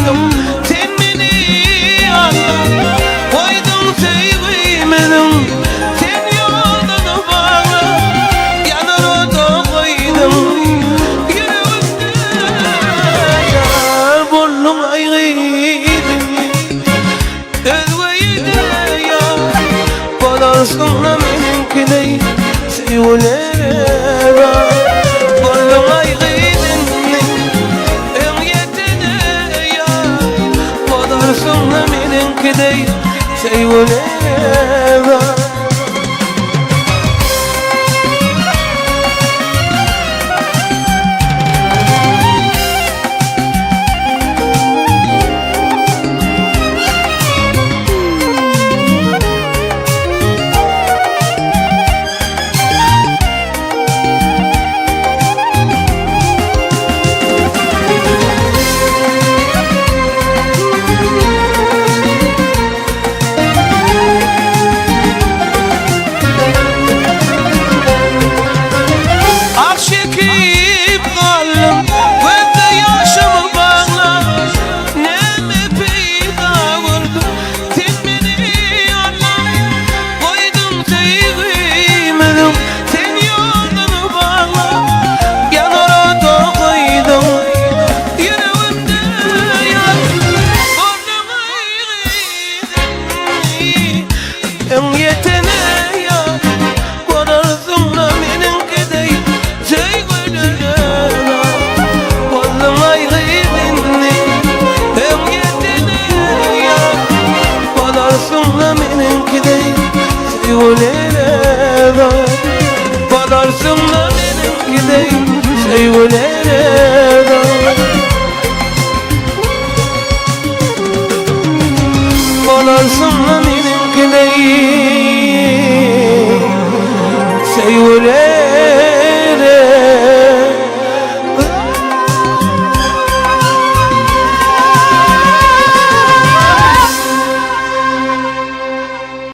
koydum tenmini Allah koydum sevgimedim ten yoldan bağla yanar oda koydum yüreğimde yar bollum aygıydım özgeyde ya bolarsın da benimki değil sevgilere bollum aygıydım en yetene ya bolarsın da benimki değil sevgilere en yetene ya konarsın da benimki değil sevgilere bollum aygıydım en yetene ya konarsın da benimki değil sevgilere konarsın da benimki değil sevgilere konarsın da benimki değil sevgilere